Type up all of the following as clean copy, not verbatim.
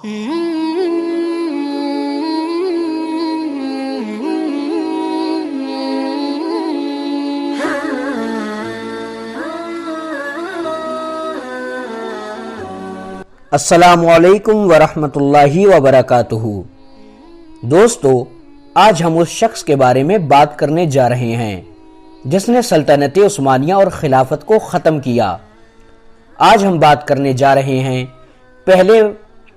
السلام علیکم ورحمۃ اللہ وبرکاتہ۔ دوستو، آج ہم اس شخص کے بارے میں بات کرنے جا رہے ہیں جس نے سلطنت عثمانیہ اور خلافت کو ختم کیا۔ آج ہم بات کرنے جا رہے ہیں پہلے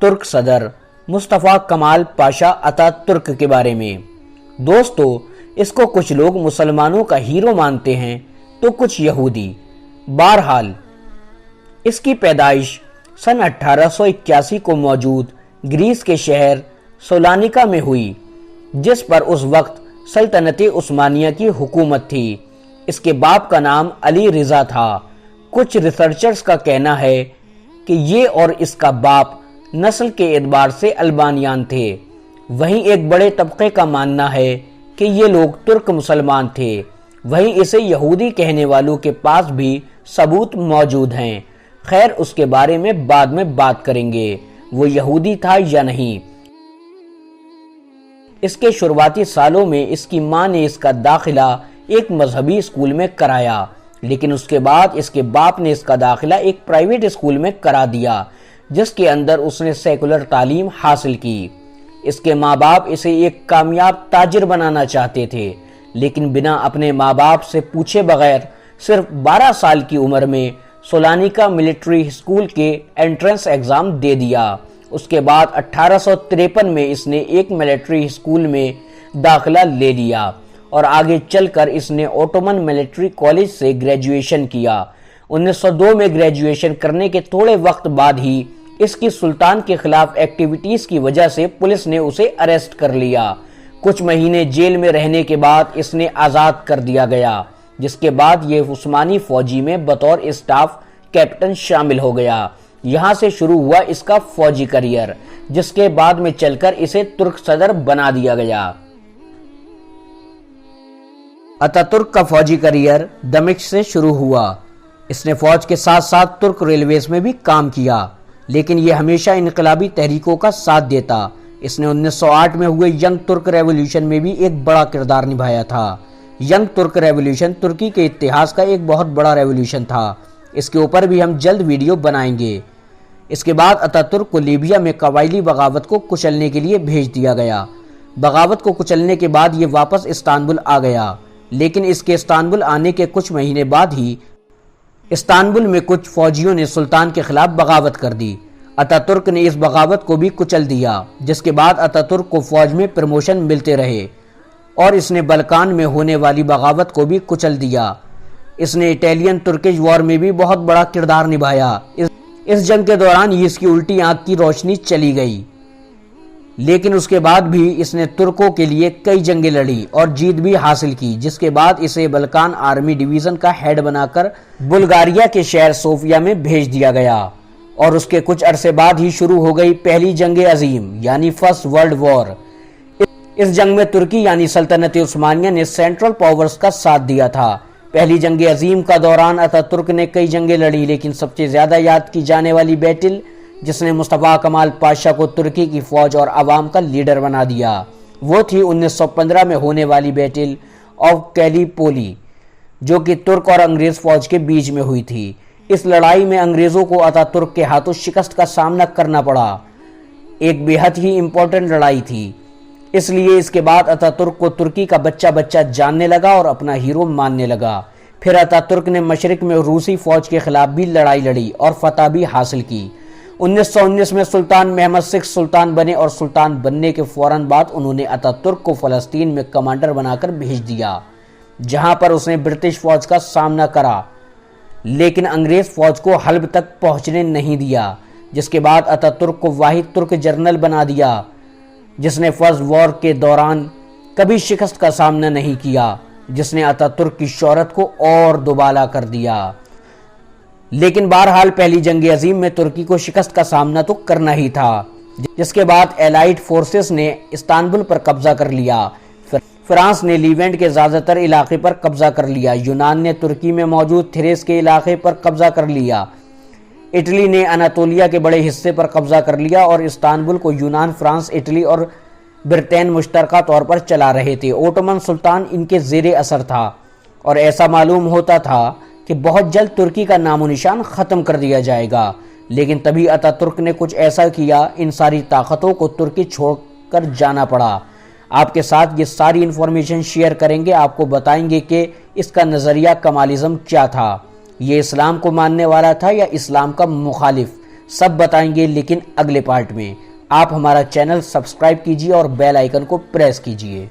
ترک صدر مصطفیٰ کمال پاشا اتا ترک کے بارے میں۔ دوستو، اس کو کچھ لوگ مسلمانوں کا ہیرو مانتے ہیں تو کچھ یہودی۔ بہرحال اس کی پیدائش سن 1881 کو موجود گریس کے شہر سولانیکا میں ہوئی، جس پر اس وقت سلطنت عثمانیہ کی حکومت تھی۔ اس کے باپ کا نام علی رضا تھا۔ کچھ ریسرچرز کا کہنا ہے کہ یہ اور اس کا باپ نسل کے اعتبار سے البانیان تھے۔ وہیں ایک بڑے طبقے کا ماننا ہے کہ یہ لوگ ترک مسلمان تھے۔ وہیں اسے یہودی کہنے والوں کے پاس بھی ثبوت موجود ہیں۔ خیر، اس کے بارے میں بعد میں بات کریں گے، وہ یہودی تھا یا نہیں۔ اس کے شروعاتی سالوں میں اس کی ماں نے اس کا داخلہ ایک مذہبی اسکول میں کرایا، لیکن اس کے بعد اس کے باپ نے اس کا داخلہ ایک پرائیویٹ اسکول میں کرا دیا، جس کے اندر اس نے سیکولر تعلیم حاصل کی۔ اس کے ماں باپ اسے ایک کامیاب تاجر بنانا چاہتے تھے، لیکن بنا اپنے ماں باپ سے پوچھے بغیر صرف 12 سال کی عمر میں سولانیکا ملٹری اسکول کے انٹرنس ایگزام دے دیا۔ اس کے بعد 1853 میں اس نے ایک ملٹری اسکول میں داخلہ لے لیا اور آگے چل کر اس نے اوٹومن ملٹری کالج سے گریجویشن کیا۔ 1902 میں گریجویشن کرنے کے تھوڑے وقت بعد ہی اس کی سلطان کے خلاف ایکٹیویٹیز کی وجہ سے پولیس نے اسے اریسٹ کر لیا۔ کچھ مہینے جیل میں رہنے کے بعد اس نے آزاد کر دیا گیا، جس کے بعد یہ عثمانی فوجی میں بطور اسٹاف کیپٹن شامل ہو گیا۔ یہاں سے شروع ہوا اس کا فوجی کریئر، جس کے بعد میں چل کر اسے ترک صدر بنا دیا گیا۔ اتا ترک کا فوجی کریئر دمشق سے شروع ہوا۔ اس نے فوج کے ساتھ ساتھ ترک ریلویز میں بھی کام کیا، لیکن یہ ہمیشہ انقلابی تحریکوں کا ساتھ دیتا۔ اس نے 1908 میں ہوئے ینگ ترک ریولوشن میں بھی ایک بڑا کردار نبھایا تھا۔ ینگ ترک ریولوشن ترکی کے اتحاد کا ایک بہت بڑا ریولوشن تھا۔ اس کے اوپر بھی ہم جلد ویڈیو بنائیں گے۔ اس کے بعد اتا ترک کو لیبیا میں قبائلی بغاوت کو کچلنے کے لیے بھیج دیا گیا۔ بغاوت کو کچلنے کے بعد یہ واپس استنبول آ گیا، لیکن اس کے استنبول آنے کے کچھ مہینے بعد ہی استنبول میں کچھ فوجیوں نے سلطان کے خلاف بغاوت کر دی۔ اتا ترک نے اس بغاوت کو بھی کچل دیا، جس کے بعد اتا ترک کو فوج میں پروموشن ملتے رہے اور اس نے بلکان میں ہونے والی بغاوت کو بھی کچل دیا۔ اس نے اٹالین ترکش وار میں بھی بہت بڑا کردار نبھایا۔ اس جنگ کے دوران یہ اس کی الٹی آنکھ کی روشنی چلی گئی، لیکن اس کے بعد بھی اس نے ترکوں کے لیے کئی جنگیں لڑی اور جیت بھی حاصل کی، جس کے بعد اسے بلکان آرمی ڈویژن کا ہیڈ بنا کر بلغاریہ کے شہر صوفیہ میں بھیج دیا گیا، اور اس کے کچھ عرصے بعد ہی شروع ہو گئی پہلی جنگ عظیم یعنی فرسٹ ورلڈ وار۔ اس جنگ میں ترکی یعنی سلطنت عثمانیہ نے سینٹرل پاورز کا ساتھ دیا تھا۔ پہلی جنگ عظیم کا دوران اتا ترک نے کئی جنگیں لڑی، لیکن سب سے زیادہ یاد کی جانے والی بیٹل جس نے مصطفیٰ کمال پاشا کو ترکی کی فوج اور عوام کا لیڈر بنا دیا، وہ تھی 1915 میں ہونے والی بیٹل آف گیلیپولی، جو کہ ترک اور انگریز فوج کے بیچ میں ہوئی تھی۔ اس لڑائی میں انگریزوں کو اتا ترک کے ہاتھوں شکست کا سامنا کرنا پڑا۔ ایک بے حد ہی امپورٹنٹ لڑائی تھی، اس لیے اس کے بعد اتا ترک کو ترکی کا بچہ بچہ جاننے لگا اور اپنا ہیرو ماننے لگا۔ پھر اتا ترک نے مشرق میں روسی فوج کے خلاف بھی لڑائی لڑی اور فتح بھی حاصل کی۔ 1919 میں سلطان محمد 6 سلطان بنے اور سلطان بننے کے فوراً بعد انہوں نے اتا ترک کو فلسطین میں کمانڈر بنا کر بھیج دیا، جہاں پر اس نے برٹش فوج کا سامنا کرا، لیکن انگریز فوج کو حلب تک پہنچنے نہیں دیا، جس کے بعد اتا ترک کو واحد ترک جنرل بنا دیا، جس نے فرسٹ وار کے دوران کبھی شکست کا سامنا نہیں کیا، جس نے اتا ترک کی شہرت کو اور دوبالا کر دیا۔ لیکن بہرحال پہلی جنگ عظیم میں ترکی کو شکست کا سامنا تو کرنا ہی تھا، جس کے بعد ایلائڈ فورسز نے استنبول پر قبضہ کر لیا۔ فرانس نے لیونٹ کے زیادہ تر علاقے پر قبضہ کر لیا۔ یونان نے ترکی میں موجود تھریس کے علاقے پر قبضہ کر لیا۔ اٹلی نے اناطولیہ کے بڑے حصے پر قبضہ کر لیا اور استنبول کو یونان، فرانس، اٹلی اور برطین مشترکہ طور پر چلا رہے تھے۔ اوٹومن سلطان ان کے زیر اثر تھا اور ایسا معلوم ہوتا تھا کہ بہت جلد ترکی کا نام و نشان ختم کر دیا جائے گا، لیکن تبھی اتا ترک نے کچھ ایسا کیا، ان ساری طاقتوں کو ترکی چھوڑ کر جانا پڑا۔ آپ کے ساتھ یہ ساری انفارمیشن شیئر کریں گے، آپ کو بتائیں گے کہ اس کا نظریہ کمالزم کیا تھا، یہ اسلام کو ماننے والا تھا یا اسلام کا مخالف، سب بتائیں گے لیکن اگلے پارٹ میں۔ آپ ہمارا چینل سبسکرائب کیجئے اور بیل آئیکن کو پریس کیجئے۔